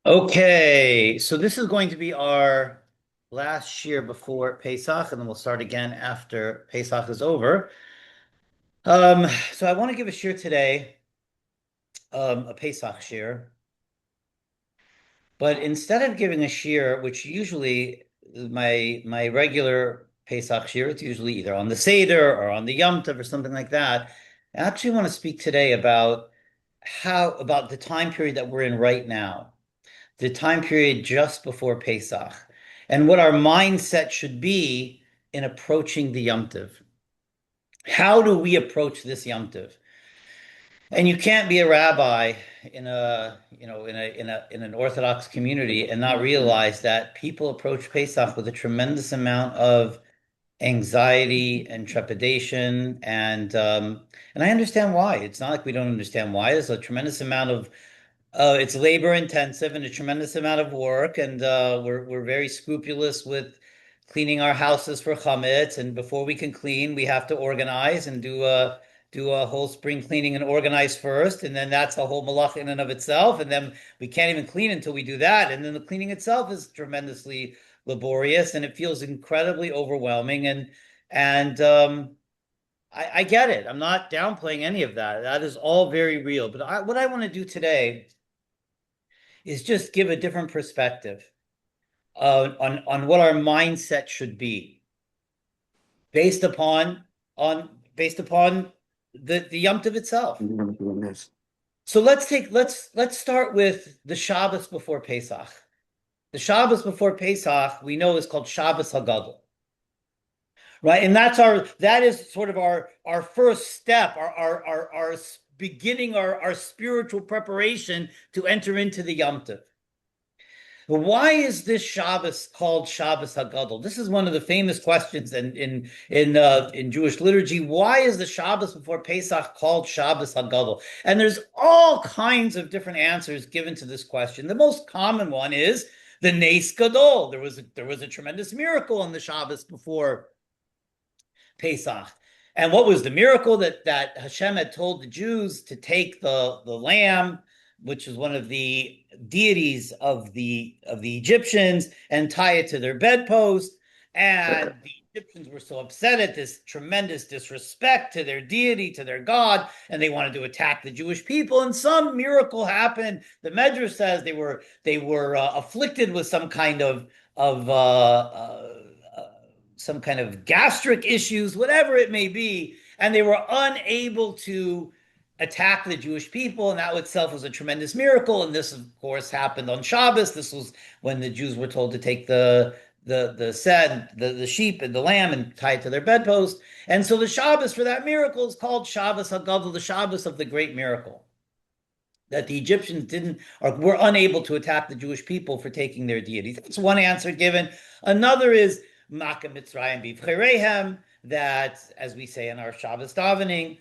Okay, so this is going to be our last year before Pesach, and then we'll start again after Pesach is over. So I want to give a shir today, a Pesach shir, but instead of giving a shir, which usually my regular Pesach shir, it's usually either on the Seder or on the Yom Tov or something like that. I actually want to speak today about the time period that we're in right now, the time period just before Pesach, and what our mindset should be in approaching the Yom Tov. How do we approach this Yom Tov? And you can't be a rabbi in an Orthodox community and not realize that people approach Pesach with a tremendous amount of anxiety and trepidation, and I understand why. It's not like we don't understand why. There's a tremendous amount of it's labor intensive and a tremendous amount of work, and we're very scrupulous with cleaning our houses for chametz. And before we can clean, we have to organize and do a whole spring cleaning and organize first, and then that's a whole malach in and of itself. And then we can't even clean until we do that, and then the cleaning itself is tremendously laborious, and it feels incredibly overwhelming. And I get it. I'm not downplaying any of that. That is all very real. But what I want to do today is just give a different perspective on what our mindset should be based upon on based upon the Yom Tov itself. So let's start with the Shabbos before Pesach. The Shabbos before Pesach we know is called Shabbos Hagadol, right? And that is sort of our first step, our beginning, our spiritual preparation to enter into the Yom Tov. Why is this Shabbos called Shabbos Hagadol? This is one of the famous questions in Jewish liturgy. Why is the Shabbos before Pesach called Shabbos Hagadol? And there's all kinds of different answers given to this question. The most common one is the Nes Gadol. There was a tremendous miracle on the Shabbos before Pesach. And what was the miracle? That Hashem had told the Jews to take the lamb, which is one of the deities of the Egyptians, and tie it to their bedpost. And the Egyptians were so upset at this tremendous disrespect to their deity, to their God, and they wanted to attack the Jewish people. And some miracle happened. The Medrash says they were afflicted with some kind of gastric issues, whatever it may be, and they were unable to attack the Jewish people, and that itself was a tremendous miracle. And this, of course, happened on Shabbos. This was when the Jews were told to take the sheep and the lamb and tie it to their bedpost. And so the Shabbos for that miracle is called Shabbos Hagadol, the Shabbos of the great miracle, that the Egyptians were unable to attack the Jewish people for taking their deities. That's one answer given. Another is Maka Mitzrayim Bivcherehem, that, as we say in our Shabbos davening,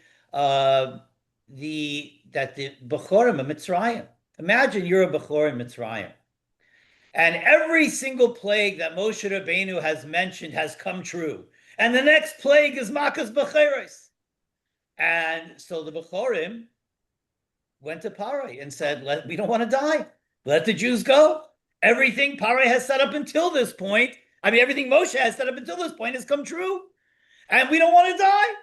the Bechorim of Mitzrayim. Imagine you're a Bechor in Mitzrayim, and every single plague that Moshe Rabbeinu has mentioned has come true, and the next plague is Makas Becheres. And so the Bechorim went to Parai and said, we don't want to die. Let the Jews go. Everything Parai has set up until this point, everything Moshe has set up until this point has come true, and we don't want to die.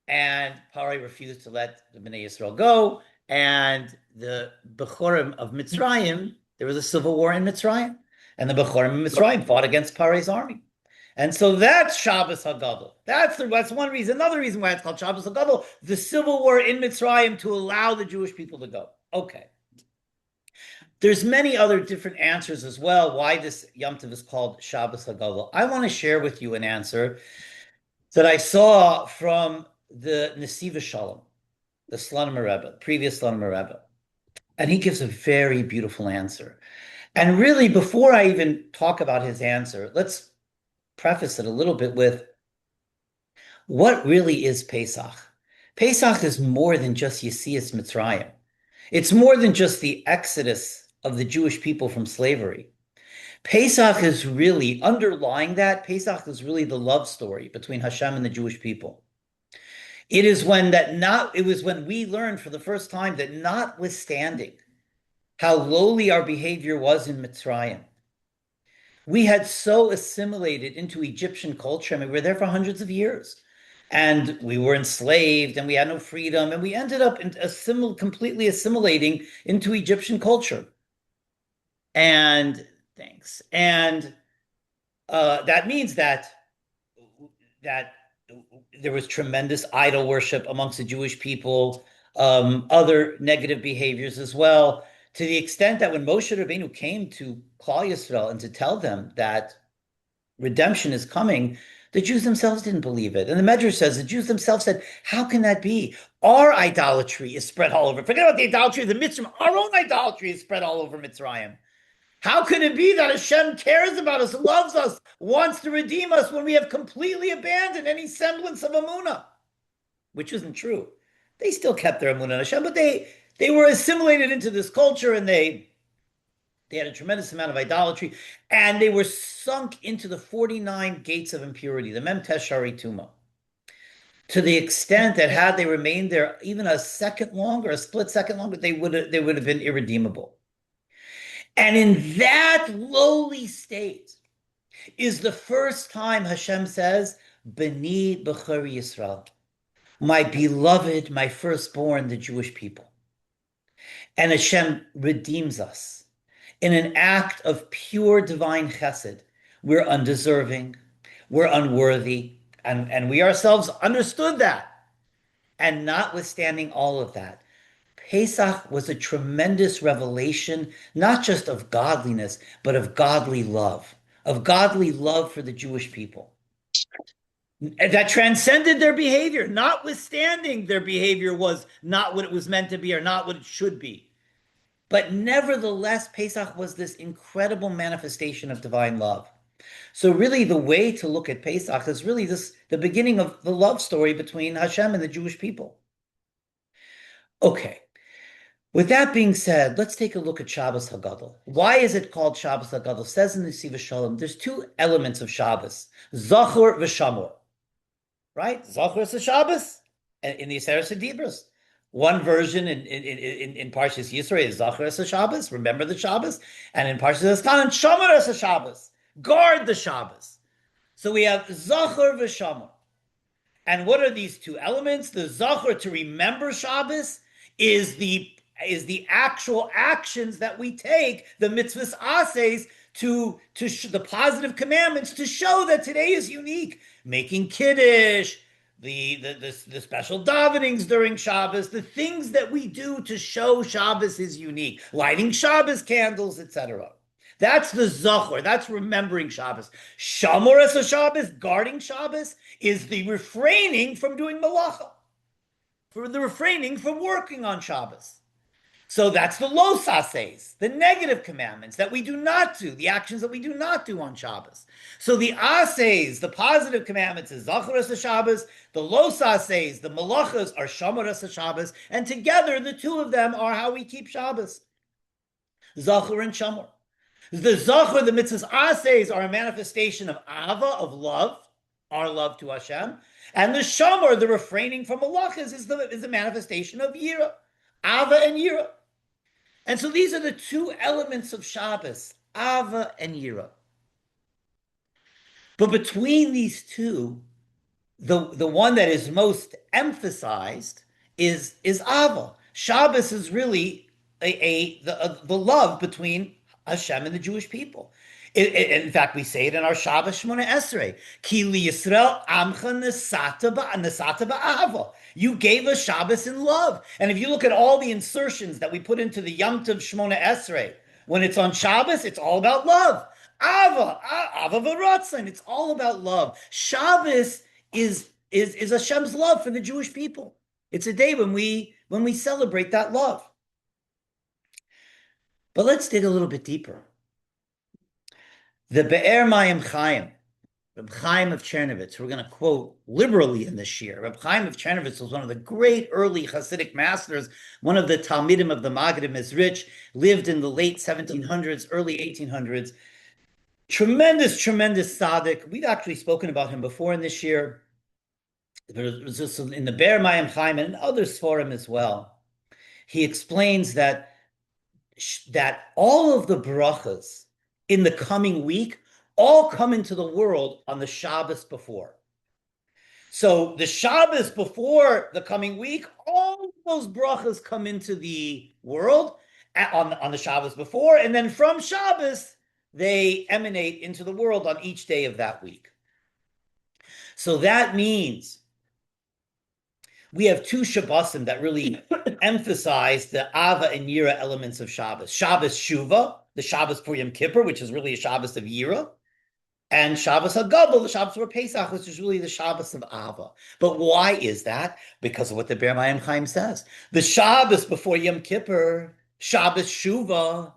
And Parai refused to let the Bnei Yisrael go, and the Bechorim of Mitzrayim, there was a civil war in Mitzrayim, and the Bechorim of Mitzrayim fought against Parai's army. And so that's Shabbos Hagadol. That's one reason. Another reason why it's called Shabbos Hagadol, the civil war in Mitzrayim to allow the Jewish people to go. Okay. There's many other different answers as well why this Yom Tov is called Shabbos Hagadol. I want to share with you an answer that I saw from the Nesiva Shalom, the Slonim Rebbe, previous Slonim Rebbe. And he gives a very beautiful answer. And really, before I even talk about his answer, let's preface it a little bit with what really is Pesach. Pesach is more than just Yetzias Mitzrayim. It's more than just the exodus of the Jewish people from slavery. Pesach is really, underlying that, Pesach is really the love story between Hashem and the Jewish people. It was when we learned for the first time that, notwithstanding how lowly our behavior was in Mitzrayim. We had so assimilated into Egyptian culture. I mean, we were there for hundreds of years. And we were enslaved and we had no freedom. And we ended up completely assimilating into Egyptian culture. And thanks. And that means that there was tremendous idol worship amongst the Jewish people, other negative behaviors as well, to the extent that when Moshe Rabbeinu came to Klal Yisrael and to tell them that redemption is coming, the Jews themselves didn't believe it. And the Medrash says the Jews themselves said, how can that be? Our idolatry is spread all over. Forget about the idolatry of the Mitzrayim. Our own idolatry is spread all over Mitzrayim. How can it be that Hashem cares about us, loves us, wants to redeem us when we have completely abandoned any semblance of Amunah? Which isn't true. They still kept their Amunah on Hashem, but they were assimilated into this culture and they had a tremendous amount of idolatry, and they were sunk into the 49 gates of impurity, the Mem Teshari Tuma, to the extent that had they remained there even a second longer, a split second longer, they would have been irredeemable. And in that lowly state is the first time Hashem says, B'ni B'char Yisrael, my beloved, my firstborn, the Jewish people. And Hashem redeems us in an act of pure divine chesed. We're undeserving, we're unworthy, and we ourselves understood that. And notwithstanding all of that, Pesach was a tremendous revelation, not just of godliness, but of godly love for the Jewish people. That transcended their behavior, notwithstanding their behavior was not what it was meant to be or not what it should be. But nevertheless, Pesach was this incredible manifestation of divine love. So really the way to look at Pesach is really the beginning of the love story between Hashem and the Jewish people. Okay. With that being said, let's take a look at Shabbos Hagadol. Why is it called Shabbos Hagadol? It says in the Siva Shalom, there's two elements of Shabbos, Zachor v'Shamor, right? Zachor is the Shabbos, and in the Yisera Sedibros. One version in Parshas Yisro is Zachor es Shabbos, remember the Shabbos, and in Parshas Estanan, Shomer es Shabbos, guard the Shabbos. So we have Zachor v'Shamor. And what are these two elements? The Zachor, to remember Shabbos, is the actual actions that we take, the mitzvahs ases, to the positive commandments, to show that today is unique. Making kiddush, the special davenings during Shabbos, the things that we do to show Shabbos is unique. Lighting Shabbos candles, etc. That's the Zachor. That's remembering Shabbos. Shamor es Shabbos, guarding Shabbos, is the refraining from doing malacha, for the refraining from working on Shabbos. So that's the los ases, the negative commandments that we do not do, the actions that we do not do on Shabbos. So the ases, the positive commandments, is Zachor es Shabbos. The los ases, the malachas, are Shomer es Shabbos. And together, the two of them are how we keep Shabbos. Zachor and Shomer. The Zachor, the mitzvahs ases, are a manifestation of ava, of love, our love to Hashem. And the Shomer, the refraining from malachas, is the manifestation of yira, ava and yira. And so these are the two elements of Shabbos, ava and yira. But between these two, the one that is most emphasized is ava. Shabbos is really the love between Hashem and the Jewish people. In fact, we say it in our Shabbos Shmona Esrei. Ki li Yisrael amcha nesata ba'ava. You gave us Shabbos in love. And if you look at all the insertions that we put into the Yom Tov Shmona Esrei, when it's on Shabbos, it's all about love. Ava v'ratzon. It's all about love. Shabbos is Hashem's love for the Jewish people. It's a day when we celebrate that love. But let's dig a little bit deeper. The Be'er Mayim Chaim, Reb Chaim of Chernovitz, we're going to quote liberally in this shiur. Reb Chaim of Chernovitz was one of the great early Hasidic masters, one of the Talmidim of the Maggid Mizrich, lived in the late 1700s, early 1800s. Tremendous tzaddik. We've actually spoken about him before in this shiur. It was just in the Be'er Mayim Chaim and in other Sforim as well. He explains that that all of the brachas in the coming week all come into the world on the Shabbos before. So the Shabbos before the coming week, all of those brachas come into the world on the Shabbos before, and then from Shabbos, they emanate into the world on each day of that week. So that means we have two Shabbosim that really emphasize the Ava and Yira elements of Shabbos. Shabbos Shuva, the Shabbos for Yom Kippur, which is really a Shabbos of Yira, and Shabbos HaGadol, the Shabbos for Pesach, which is really the Shabbos of Ava. But why is that? Because of what the Be'er Mayim Chaim says. The Shabbos before Yom Kippur, Shabbos Shuva.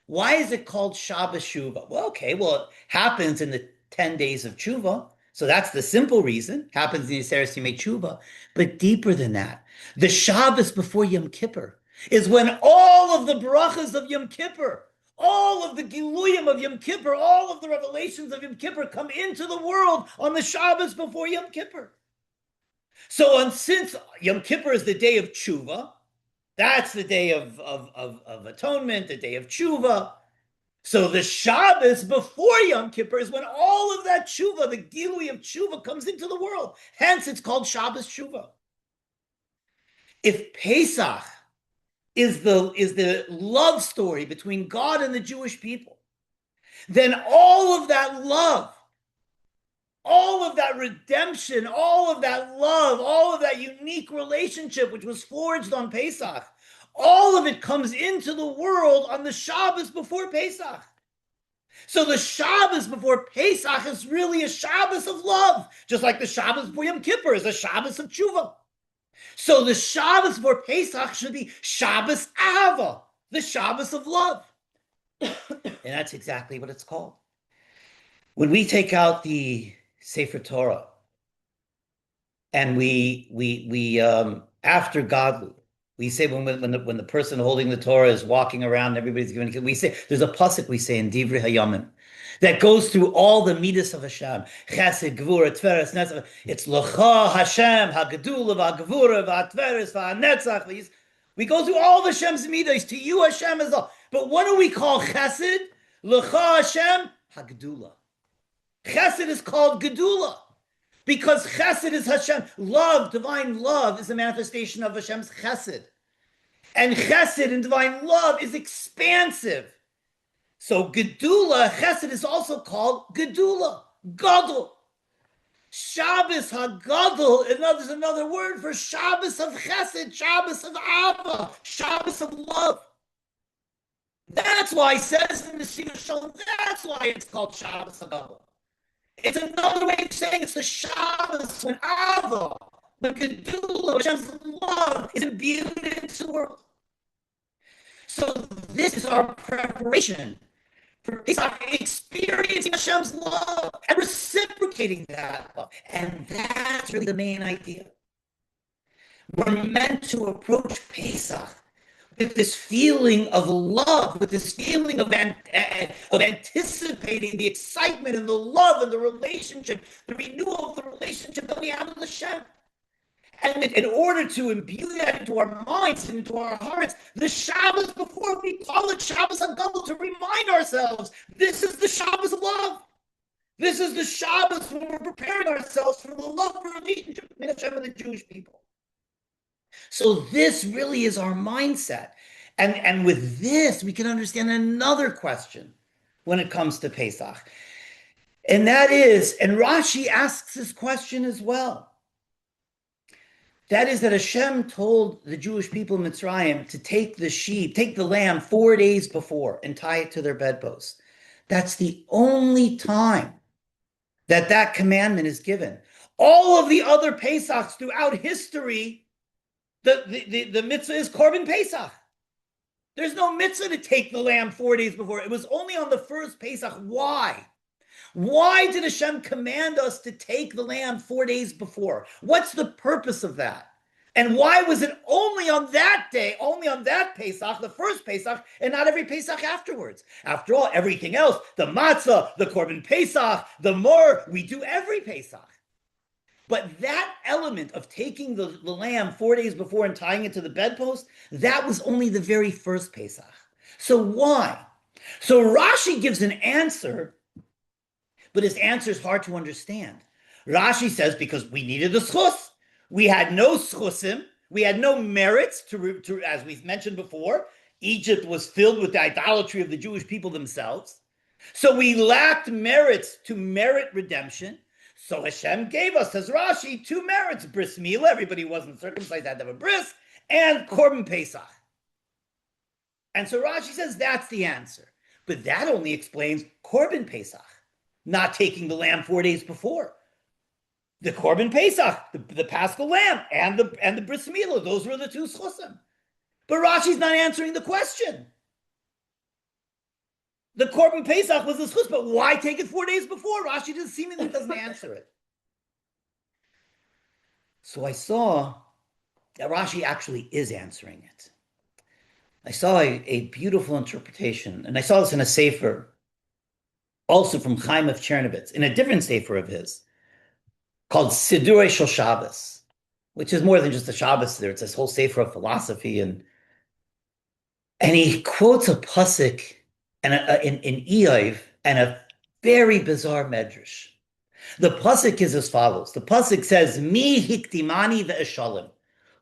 Why is it called Shabbos Shuva? Well, it happens in the 10 days of Tshuva. So that's the simple reason. Happens in the Yiseres Yimei Tshuva. But deeper than that, the Shabbos before Yom Kippur is when all of the brachas of Yom Kippur, all of the Giluyim of Yom Kippur, all of the revelations of Yom Kippur come into the world on the Shabbos before Yom Kippur. So since Yom Kippur is the day of Tshuva, that's the day of atonement, the day of Tshuva. So the Shabbos before Yom Kippur is when all of that Tshuva, the Gilui of Tshuva, comes into the world. Hence, it's called Shabbos Tshuva. If Pesach is the love story between God and the Jewish people, then all of that love, all of that redemption, all of that love, all of that unique relationship which was forged on Pesach, all of it comes into the world on the Shabbos before Pesach. So the Shabbos before Pesach is really a Shabbos of love, just like the Shabbos before Yom Kippur is a Shabbos of Tshuva. So the Shabbos before Pesach should be Shabbos Ava, the Shabbos of love. And that's exactly what it's called. When we take out the Sefer Torah and we after Gadlut, we say when the person holding the Torah is walking around, everybody's giving. We say there's a pasuk we say in Divrei Hayamim that goes through all the midas of Hashem: Chesed, Gvura, Tveres, Netzach. It's L'cha Hashem, Hagedula, V'Gvura, V'Tveres, V'Netzach. We go through all the Hashem's midas. To you, Hashem is all. But what do we call Chesed? L'cha Hashem, Hagedula. Chesed is called Gedula. Because chesed is Hashem. Love, divine love, is a manifestation of Hashem's chesed. And chesed and divine love is expansive. So gedula, chesed is also called gedula, gadol. Shabbos HaGadol is another word for Shabbos of chesed, Shabbos of Ava, Shabbos of love. That's why it says in the Shiur Shalom, that's why it's called Shabbos HaGadol. It's another way of saying it's the Shabbos when Ava, when Gedula, Hashem's love is imbued into the world. So this is our preparation for Pesach, experiencing Hashem's love and reciprocating that love. And that's really the main idea. We're meant to approach Pesach with this feeling of love, with this feeling of anticipating the excitement and the love and the relationship, the renewal of the relationship that we have with Hashem. And in order to imbue that into our minds and into our hearts, the Shabbos before, we call it Shabbos HaGadol to remind ourselves, this is the Shabbos of love. This is the Shabbos when we're preparing ourselves for the love relationship between Hashem and the Jewish people. So this really is our mindset. And with this, we can understand another question when it comes to Pesach. And that is, and Rashi asks this question as well. That is that Hashem told the Jewish people in Mitzrayim to take the lamb 4 days before and tie it to their bedposts. That's the only time that commandment is given. All of the other Pesachs throughout history, the mitzvah is Korban Pesach. There's no mitzvah to take the lamb 4 days before. It was only on the first Pesach. Why? Why did Hashem command us to take the lamb 4 days before? What's the purpose of that? And why was it only on that day, only on that Pesach, the first Pesach, and not every Pesach afterwards? After all, everything else, the matzah, the Korban Pesach, the mor, we do every Pesach. But that element of taking the lamb 4 days before and tying it to the bedpost, that was only the very first Pesach. So why? So Rashi gives an answer, but his answer is hard to understand. Rashi says because we needed a schus. We had no schusim. We had no merits as we mentioned before. Egypt was filled with the idolatry of the Jewish people themselves. So we lacked merits to merit redemption. So Hashem gave us, says Rashi, two merits: bris milah, everybody who wasn't circumcised had to have a bris, and korban Pesach. And so Rashi says that's the answer. But that only explains korban Pesach, not taking the lamb 4 days before. The korban Pesach, the Paschal lamb, and the bris milah, those were the two schusim. But Rashi's not answering the question. The korban Pesach was the schus, but why take it 4 days before? Rashi seemingly doesn't answer it. So I saw that Rashi actually is answering it. I saw a beautiful interpretation, and I saw this in a sefer, also from Chaim of Chernovitz, in a different sefer of his, called Sidurei Shel Shabbos, which is more than just a Shabbos there. It's this whole sefer of philosophy, and he quotes a pasuk and in Eiv and a very bizarre medrash. The pasuk is as follows. The pasuk says, "Mi hiktimani ve'eshalim."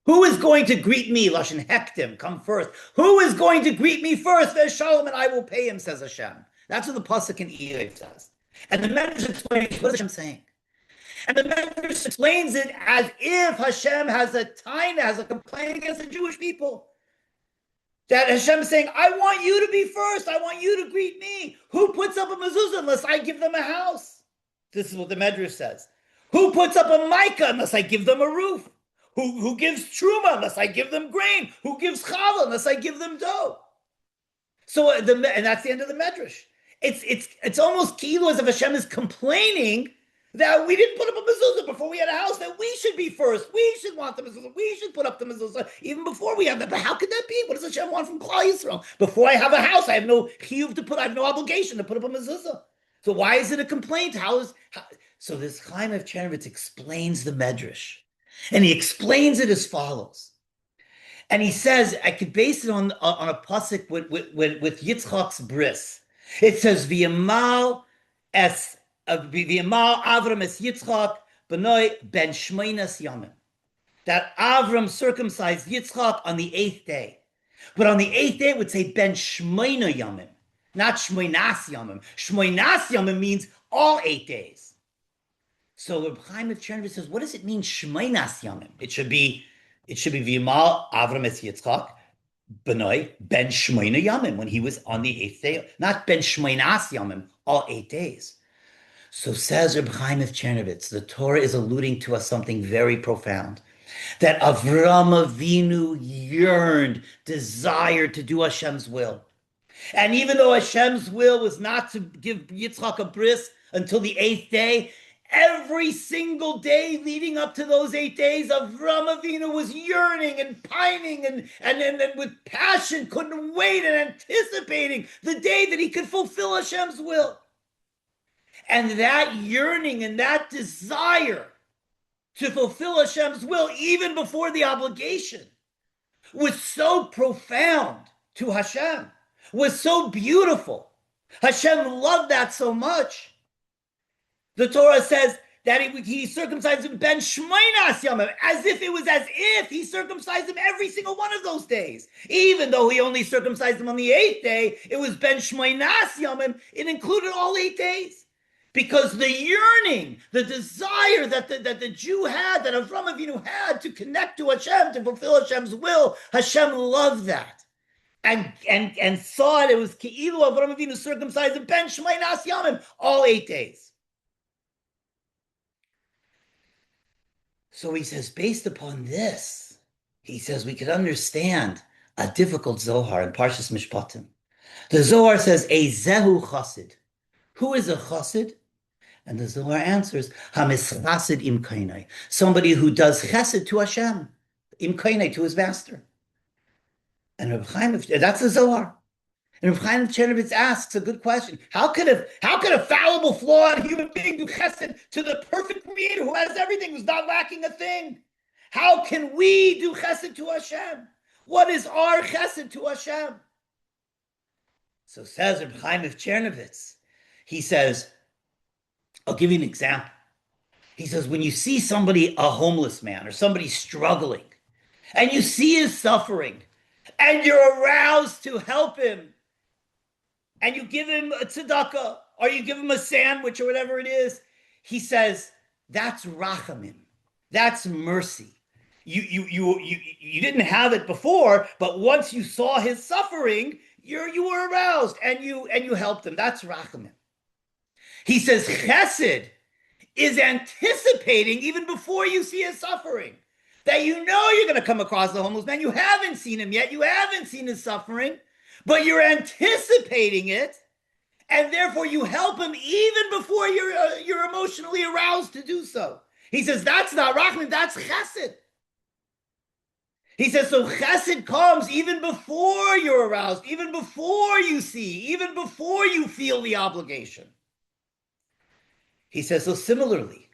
Who is going to greet me? Lashon hektim, come first. Who is going to greet me first? Ve'eshalim, and I will pay him, says Hashem. That's what the pasuk in Eiv says. And the medrash explains what is Hashem saying. And the medrash explains it as if Hashem has a taina, has a complaint against the Jewish people. That Hashem is saying, I want you to be first. I want you to greet me. Who puts up a mezuzah unless I give them a house? This is what the Medrash says. Who puts up a mica unless I give them a roof? Who gives truma unless I give them grain? Who gives challah unless I give them dough? So and that's the end of the Medrash. It's almost kilo as if Hashem is complaining that we didn't put up a mezuzah before we had a house, that we should be first. We should want the mezuzah. We should put up the mezuzah even before we have that. But how could that be? What does Hashem want from Klal Yisrael? Before I have a house, I have no chiyuv to put, I have no obligation to put up a mezuzah. So why is it a complaint? So this Chaim of Chernovitz explains the Medrash. And he explains it as follows. And he says, I could base it on a pasuk with Yitzchak's bris. It says, V'yamal Avram es Yitzchak b'noi ben shmeinas yamim. That Avram circumcised Yitzchak on the 8th day. But on the 8th day, it would say ben shmeina yamim, not shmeinas yamim. Shmeinas yamim means all 8 days. So Reb Chaim of Chernovitz says, what does it mean shmeinas yamim? It should be V'yamal Avram es Yitzchak b'noi ben shmeina yamim, when he was on the 8th day, not ben shmeinas yamim, all 8 days. So says Reb Chaim of Chernovitz, the Torah is alluding to us something very profound. That Avram Avinu yearned, desired to do Hashem's will. And even though Hashem's will was not to give Yitzchak a bris until the 8th day, every single day leading up to those 8 days, Avram Avinu was yearning and pining and with passion couldn't wait and anticipating the day that he could fulfill Hashem's will. And that yearning and that desire to fulfill Hashem's will, even before the obligation, was so profound to Hashem, was so beautiful. Hashem loved that so much. The Torah says that he circumcised him ben shmeinas yamim, as if he circumcised him every single one of those days. Even though he only circumcised him on the 8th day, it was ben shmeinas yamim. It included all 8 days. Because the yearning, the desire that the Jew had, that Avram Avinu had to connect to Hashem, to fulfill Hashem's will, Hashem loved that. And saw it was Ke'ilu Avram Avinu circumcised in ben shmeinas yamim, all 8 days. So he says, based upon this, he says we could understand a difficult Zohar in Parshas Mishpatim. The Zohar says, Ezehu Chassid. Who is a Chassid? And the Zohar answers, Hamischassid im kainai. Somebody who does chesed to Hashem, im kainai, to his master. And Reb Chaim, that's the Zohar. And Reb Chaim of Chernovitz asks a good question. How could a fallible, flawed human being do chesed to the perfect creator who has everything, who's not lacking a thing? How can we do chesed to Hashem? What is our chesed to Hashem? So says Reb Chaim of Chernovitz, he says, I'll give you an example. He says, when you see somebody, a homeless man or somebody struggling, and you see his suffering, and you're aroused to help him, and you give him a tzedakah, or you give him a sandwich or whatever it is, he says, that's rachamim. That's mercy. You didn't have it before, but once you saw his suffering, you were aroused and you helped him. That's rachamim. He says chesed is anticipating even before you see his suffering. That you know you're going to come across the homeless man. You haven't seen him yet. You haven't seen his suffering, but you're anticipating it, and therefore you help him even before you're emotionally aroused to do so. He says that's not rachamim, that's chesed. He says, so chesed comes even before you're aroused, even before you see, even before you feel the obligation. He says, so similarly,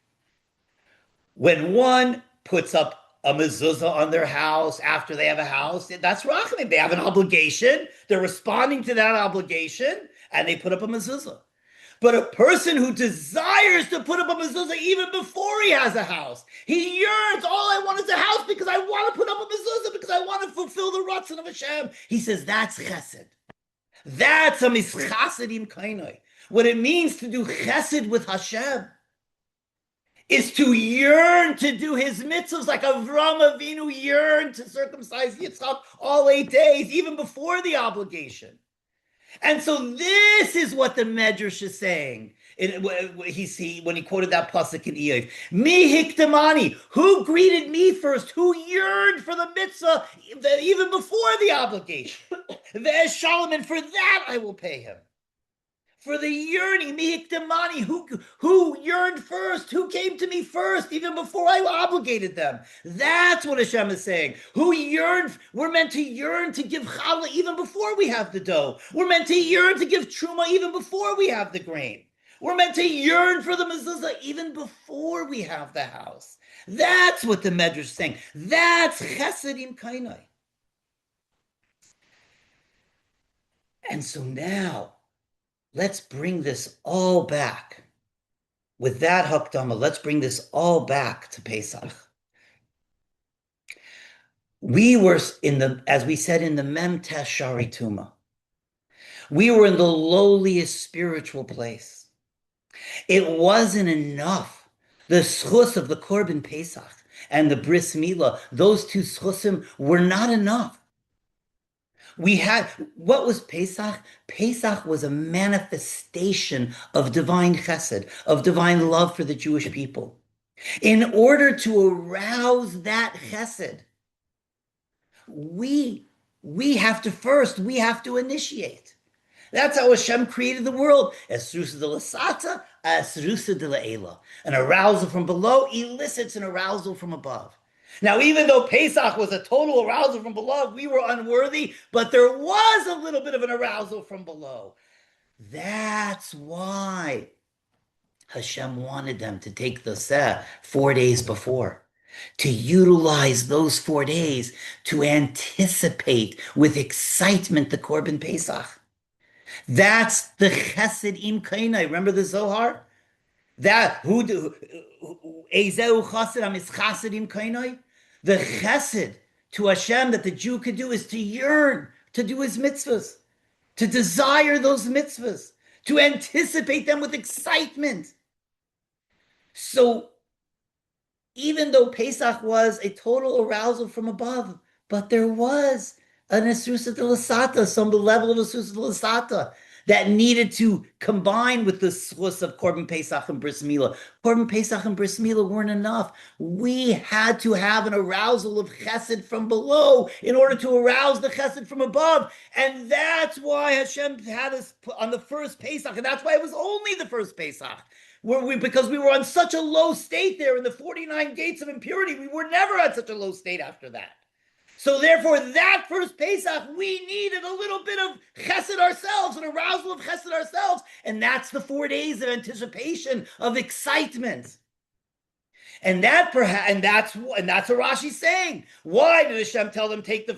when one puts up a mezuzah on their house after they have a house, that's rachamim. They have an obligation. They're responding to that obligation, and they put up a mezuzah. But a person who desires to put up a mezuzah even before he has a house, he yearns, all I want is a house because I want to put up a mezuzah, because I want to fulfill the ratzon of Hashem. He says that's chesed. That's a mischasedim kainai. What it means to do chesed with Hashem is to yearn to do his mitzvahs like Avram Avinu yearned to circumcise Yitzchak all 8 days, even before the obligation. And so this is what the Medrash is saying. When he quoted that pasuk in Iyov, Mi hiktamani, who greeted me first, who yearned for the mitzvah even before the obligation. Ve'ez shalom, and for that I will pay him. For the yearning, Mi hiktamani, who yearned first, who came to me first, even before I obligated them. That's what Hashem is saying. Who yearned, we're meant to yearn to give challah even before we have the dough. We're meant to yearn to give truma even before we have the grain. We're meant to yearn for the mezuzah even before we have the house. That's what the Medrash is saying. That's chesedim kainai. And so now, let's bring this all back. With that hakdama, let's bring this all back to Pesach. We were as we said, in the Mem Tes Shari Tuma. We were in the lowliest spiritual place. It wasn't enough. The schus of the Korban Pesach and the Bris Milah, those two schusim were not enough. What was Pesach? Pesach was a manifestation of divine chesed, of divine love for the Jewish people. In order to arouse that chesed, we have to initiate. That's how Hashem created the world. Esrusa de lasata, esrusa de laela. An arousal from below elicits an arousal from above. Now, even though Pesach was a total arousal from below, we were unworthy, but there was a little bit of an arousal from below. That's why Hashem wanted them to take the Seh 4 days before, to utilize those 4 days to anticipate with excitement the Korban Pesach. That's the Chesed im Kainai. Remember the Zohar? That the chesed to Hashem that the Jew could do is to yearn to do his mitzvahs, to desire those mitzvahs, to anticipate them with excitement. So even though Pesach was a total arousal from above, but there was an Esrusa de Lasata, some level of Esrusa de Lasata that needed to combine with the schus of Korban Pesach and Bris Milah. Korban Pesach and Bris Milah weren't enough. We had to have an arousal of chesed from below in order to arouse the chesed from above. And that's why Hashem had us on the first Pesach. And that's why it was only the first Pesach. Because we were on such a low state there in the 49 gates of impurity. We were never at such a low state after that. So therefore, that first Pesach, we needed a little bit of chesed ourselves, an arousal of chesed ourselves. And that's the 4 days of anticipation, of excitement. And that's what Rashi's saying. Why did Hashem tell them take the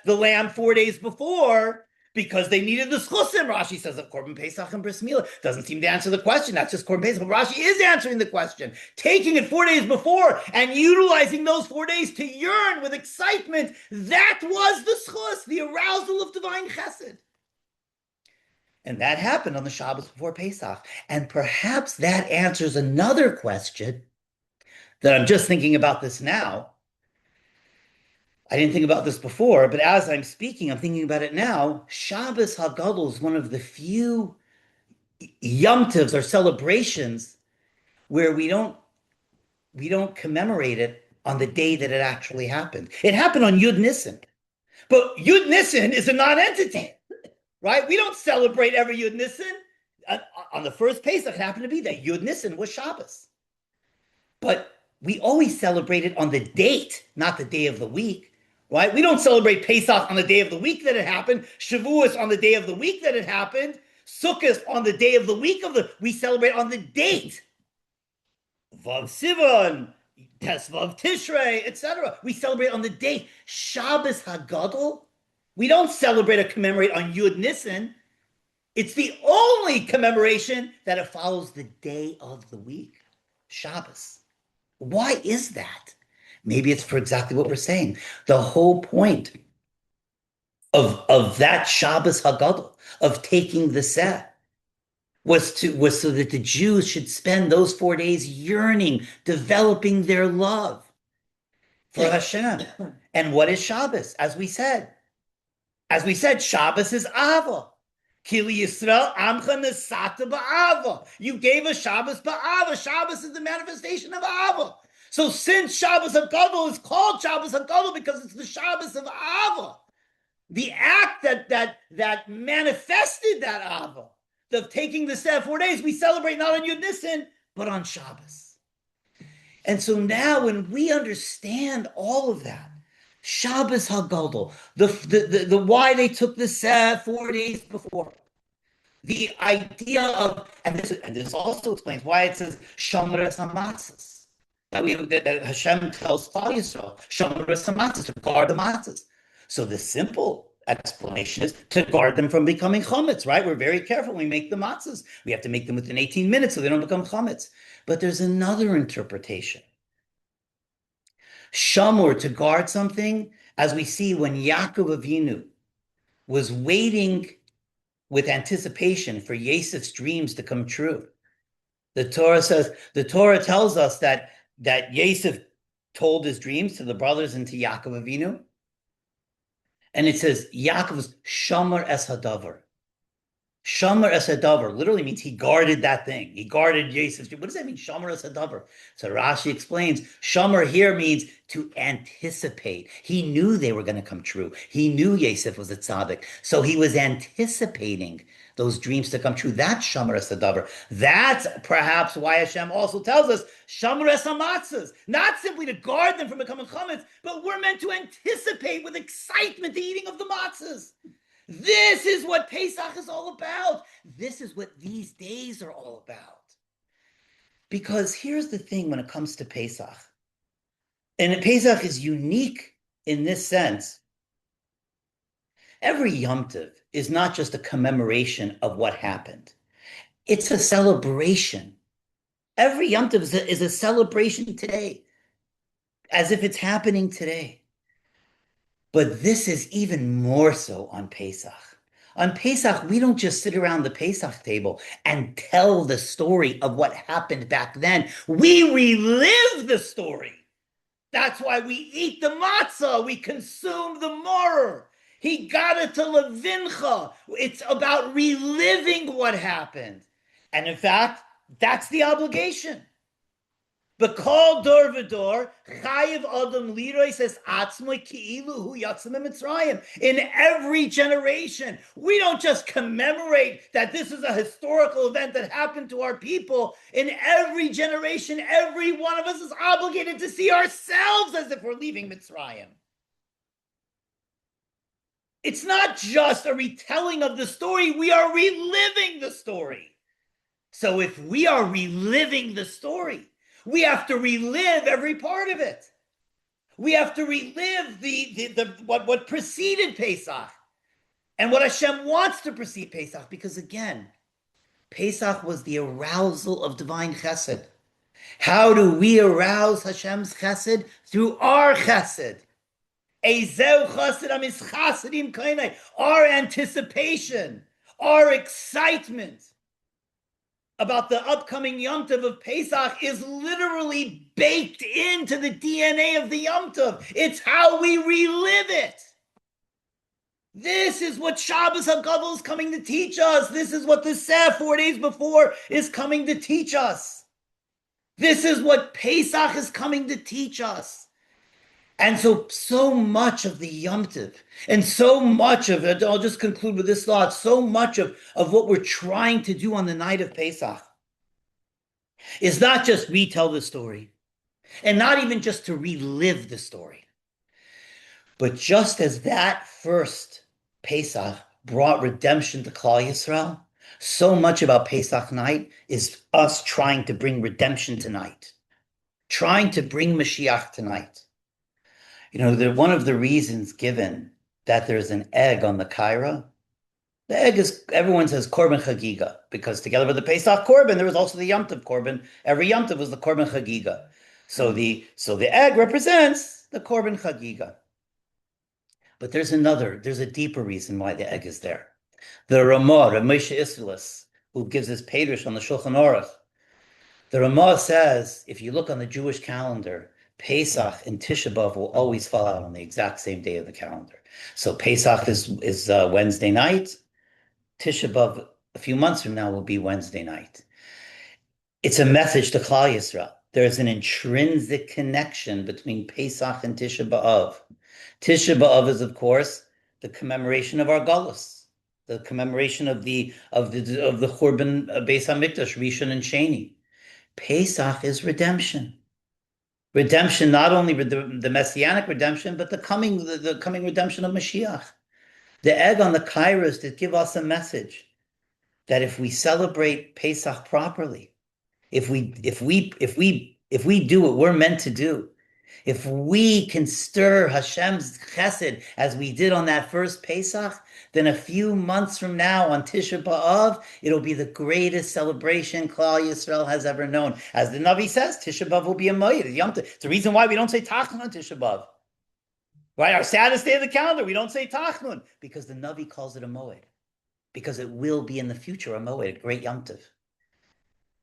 lamb 4 days before? because they needed the schusim. Rashi says of Korban Pesach and Bris Milah. Doesn't seem to answer the question. That's just Korban Pesach. But Rashi is answering the question. Taking it 4 days before and utilizing those 4 days to yearn with excitement, that was the schus, the arousal of divine chesed. And that happened on the Shabbos before Pesach. And perhaps that answers another question that I'm just thinking about this now. I didn't think about this before, but as I'm speaking, I'm thinking about it now. Shabbos HaGadol is one of the few Yom Tovs or celebrations where we don't commemorate it on the day that it actually happened. It happened on Yud Nisan, but Yud Nisan is a non-entity, right? We don't celebrate every Yud Nisan. On the first Pesach, it happened to be that Yud Nisan was Shabbos, but we always celebrate it on the date, not the day of the week. Right? We don't celebrate Pesach on the day of the week that it happened, Shavuos on the day of the week that it happened, Sukkot on the day of the week we celebrate on the date. Vav Sivan, Tesvav Tishrei, etc. We celebrate on the date. Shabbos HaGadol, we don't celebrate or commemorate on Yud Nisan. It's the only commemoration that it follows the day of the week, Shabbos. Why is that? Maybe it's for exactly what we're saying. The whole point of that Shabbos HaGadol, of taking the set, was so that the Jews should spend those 4 days yearning, developing their love for Hashem. And what is Shabbos? As we said, Shabbos is Ava. Kili Yisrael Amcha Nesata Ba'ava. You gave us Shabbos Ba'ava. Shabbos is the manifestation of Ava. So since Shabbos HaGadol is called Shabbos HaGadol because it's the Shabbos of Ava, the act that manifested that Ava, of taking the 4 days, we celebrate not on Yud Nisan, but on Shabbos. And so now when we understand all of that, Shabbos HaGadol, the why they took the 4 days before, the idea of, and this also explains why it says Shomer es HaMatzos. That Hashem tells Klal Yisrael, Shomer es HaMatzos, to guard the matzahs. So the simple explanation is to guard them from becoming chametz, right? We're very careful when we make the matzahs. We have to make them within 18 minutes so they don't become chametz. But there's another interpretation. Shamor, to guard something, as we see when Yaakov Avinu was waiting with anticipation for Yosef's dreams to come true. The Torah tells us that Yosef told his dreams to the brothers and to Yaakov Avinu. And it says, Yaakov's Shomer es Hadavar. Shomer es Hadavar literally means he guarded that thing. He guarded Yosef's dream. What does that mean, Shomer es Hadavar? So Rashi explains, Shomer here means to anticipate. He knew they were going to come true. He knew Yosef was a tzaddik. So he was anticipating those dreams to come true. That's Shomer es Hadavar. That's perhaps why Hashem also tells us Shomer es HaMatzos, not simply to guard them from becoming chametz, but we're meant to anticipate with excitement the eating of the matzahs. This is what Pesach is all about. This is what these days are all about. Because here's the thing when it comes to Pesach, and Pesach is unique in this sense. Every Yom Tov is not just a commemoration of what happened. It's a celebration. Every Yom Tov is a celebration today, as if it's happening today. But this is even more so on Pesach. On Pesach, we don't just sit around the Pesach table and tell the story of what happened back then. We relive the story. That's why we eat the matzah. We consume the maror. He got it to levincha. It's about reliving what happened. And in fact, that's the obligation. B'kol dor v'dor, chayiv adam liroy says atzmoi ki'ilu hu yatzim mitzrayim. In every generation, we don't just commemorate that this is a historical event that happened to our people. In every generation, every one of us is obligated to see ourselves as if we're leaving Mitzrayim. It's not just a retelling of the story, we are reliving the story. So if we are reliving the story, we have to relive every part of it. We have to relive what preceded Pesach. and what Hashem wants to perceive Pesach, because again, Pesach was the arousal of divine chesed. How do we arouse Hashem's chesed? Through our chesed. Our anticipation, our excitement about the upcoming Yom Tov of Pesach is literally baked into the DNA of the Yom Tov. It's how we relive it. This is what Shabbos HaGadol is coming to teach us. This is what the Seh 4 days before is coming to teach us. This is what Pesach is coming to teach us. And so much of the Yom Tov, and so much of it, I'll just conclude with this thought, so much of what we're trying to do on the night of Pesach is not just retell the story, and not even just to relive the story, but just as that first Pesach brought redemption to Klal Yisrael, so much about Pesach night is us trying to bring redemption tonight, trying to bring Mashiach tonight. One of the reasons given that there's an egg on the Kaira, the egg is, everyone says Korban Chagiga, because together with the Pesach Korban, there was also the Yom Tov Korban. Every Yom Tov was the Korban Chagiga. So the egg represents the Korban Chagiga. But there's a deeper reason why the egg is there. The Ramah, Rav Moshe Isserles, who gives his Perush on the Shulchan Aruch, the Ramah says, if you look on the Jewish calendar, Pesach and Tisha B'Av will always fall out on the exact same day of the calendar. So Pesach is Wednesday night. Tisha B'Av, a few months from now, will be Wednesday night. It's a message to Klal Yisrael. There's an intrinsic connection between Pesach and Tisha B'Av. Tisha B'Av is, of course, the commemoration of our Galus, the commemoration of the Churban Beis Hamikdash, Rishon and Sheni. Pesach is redemption. Redemption, not only the messianic redemption, but the coming redemption of Mashiach. The egg on the kairos to give us a message that if we celebrate Pesach properly, if we do what we're meant to do, if we can stir Hashem's chesed as we did on that first Pesach, then a few months from now on Tisha B'Av, it'll be the greatest celebration Klal Yisrael has ever known. As the Navi says, Tisha B'Av will be a moed. It's the reason why we don't say Tachnun on Tisha B'Av. Right? Our saddest day of the calendar, we don't say Tachnun, because the Navi calls it a moed. Because it will be in the future a moed, a great Yom Tov.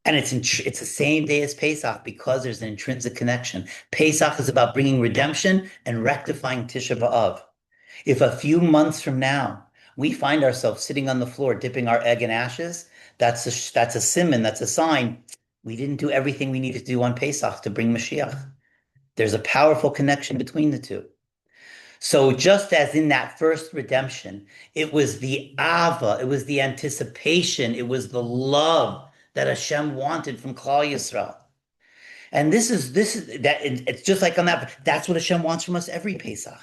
And it's the same day as Pesach because there's an intrinsic connection. Pesach is about bringing redemption and rectifying Tisha B'Av. If a few months from now we find ourselves sitting on the floor dipping our egg in ashes, that's a siman, that's a sign we didn't do everything we needed to do on Pesach to bring Mashiach. There's a powerful connection between the two. So just as in that first redemption, it was the ava, it was the anticipation, it was the love that Hashem wanted from Klal Yisrael. And it's just like on that, that's what Hashem wants from us every Pesach.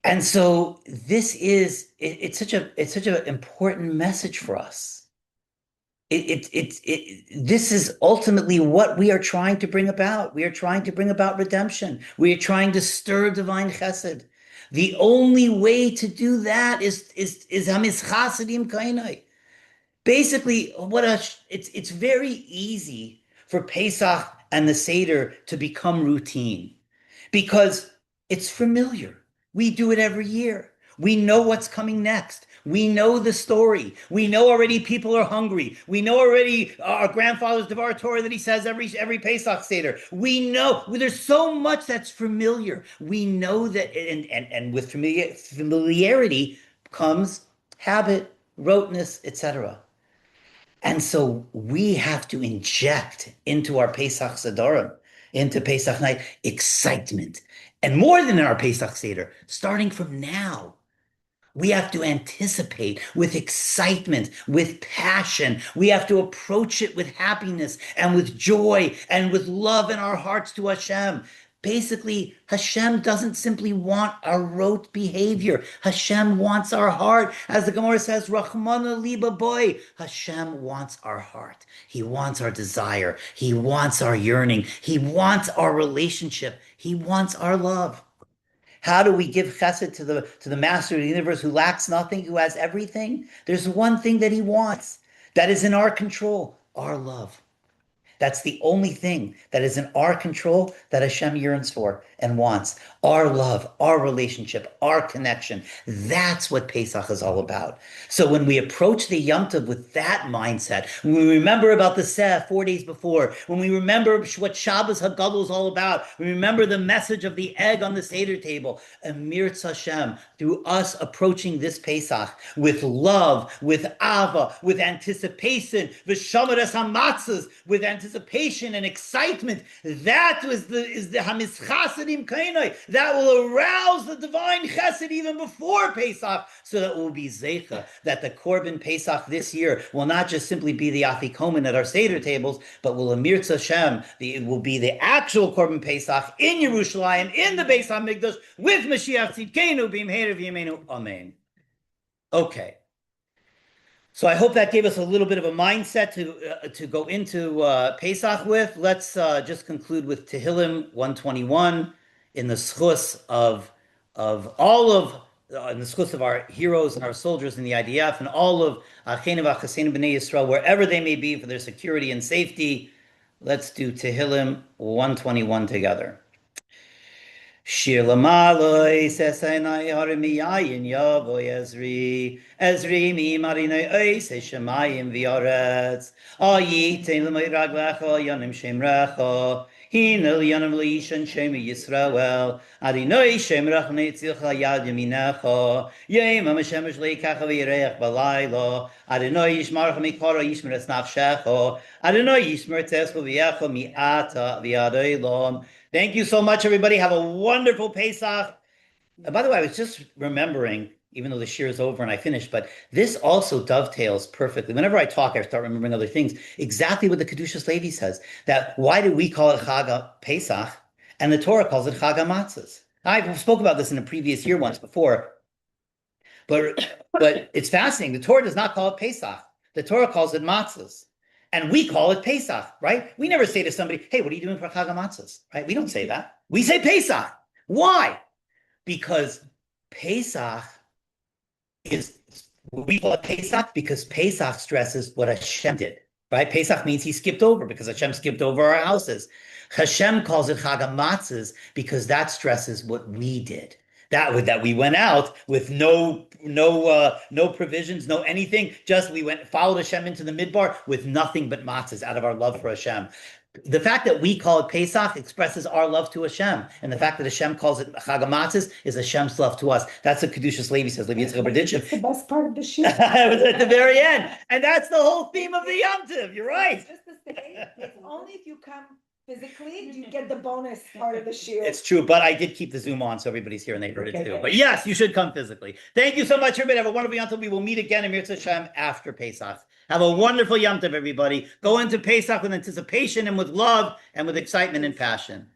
And so it's such an important message for us. This is ultimately what we are trying to bring about. We are trying to bring about redemption. We are trying to stir divine chesed. The only way to do that is hamischasidim kainai. Basically, it's very easy for Pesach and the Seder to become routine because it's familiar. We do it every year. We know what's coming next. We know the story. We know already people are hungry. We know already our grandfather's Devar Torah that he says every Pesach Seder. We know there's so much that's familiar. We know that, and with familiarity comes habit, roteness, etc. And so we have to inject into our Pesach Sedarim, into Pesach night, excitement. And more than in our Pesach Seder, starting from now, we have to anticipate with excitement, with passion. We have to approach it with happiness and with joy and with love in our hearts to Hashem. Basically, Hashem doesn't simply want our rote behavior. Hashem wants our heart. As the Gemara says, Rachmana liba boy. Hashem wants our heart. He wants our desire. He wants our yearning. He wants our relationship. He wants our love. How do we give chesed to the master of the universe who lacks nothing, who has everything? There's one thing that he wants that is in our control, our love. That's the only thing that is in our control that Hashem yearns for and wants. Our love, our relationship, our connection. That's what Pesach is all about. So when we approach the Yom Tov with that mindset, when we remember about the Seh 4 days before, when we remember what Shabbos Hagadol is all about, we remember the message of the egg on the Seder table, Emir Hashem, through us approaching this Pesach with love, with ava, with anticipation, v'shamaras hamatzos, with anticipation and excitement, that is the hamischasadim kainai. That will arouse the divine chesed even before Pesach, so that it will be zeicha, that the Korban Pesach this year will not just simply be the afikomen at our Seder tables, but will Emir Hashem, it will be the actual Korban Pesach in Yerushalayim, in the Beis HaMikdash, with Mashiach Tzidkenu b'imheir v'yameinu. Amen. Okay. So I hope that gave us a little bit of a mindset to go into Pesach with. Let's just conclude with Tehillim 121 in the schus of all of in the schus of our heroes and our soldiers in the IDF and all of Acheinu v'Achaseinu b'nei Yisrael, wherever they may be, for their security and safety. Let's do Tehillim 121 together. Shir lamaloi sesenai harimiyayin yavoy Ezri mi marinoi oise shemayim v'yaretz ayitin l'moi raglecha yanim shemrecha hinel yanim l'ishan shemi Yisrael adinoi shemrech netzilcha yad yaminecha yem ha-meshemesh leikacha v'yireach balayla adinoi yishmarcha mikara yishmeres nafshecha adinoi yishmer tescha v'yecha mi'ata v'yadoi lom. Thank you so much, everybody. Have a wonderful Pesach. By the way, I was just remembering, even though the shiur is over and I finished, but this also dovetails perfectly. Whenever I talk, I start remembering other things. Exactly what the Kedushas Levi says, that why do we call it Chag Pesach and the Torah calls it Chag HaMatzos? I spoke about this in a previous year once before, but it's fascinating. The Torah does not call it Pesach. The Torah calls it Matzos. And we call it Pesach, right? We never say to somebody, hey, what are you doing for Chag HaMatzos? Right? We don't say that. We say Pesach. Why? Because Pesach we call it Pesach because Pesach stresses what Hashem did, right? Pesach means he skipped over because Hashem skipped over our houses. Hashem calls it Chag HaMatzos because that stresses what we did. That we went out with no provisions, no anything. Just we followed Hashem into the midbar with nothing but matzahs out of our love for Hashem. The fact that we call it Pesach expresses our love to Hashem, and the fact that Hashem calls it Chag HaMatzos is Hashem's love to us. That's what Kedushas Levi says. Levi Yitzchak Berditchev. It's the best part of the shiur. It was at the very end, and that's the whole theme of the Yom Tov. You're right. Just to say, it's only if you come physically do you get the bonus part of the shiur. It's true, but I did keep the Zoom on so everybody's here and they heard it too. But yes, you should come physically. Thank you so much, everybody. Have a wonderful Yom Tov. We will meet again in Mirza Hashem after Pesach. Have a wonderful Yom Tov, everybody. Go into Pesach with anticipation and with love and with excitement and passion.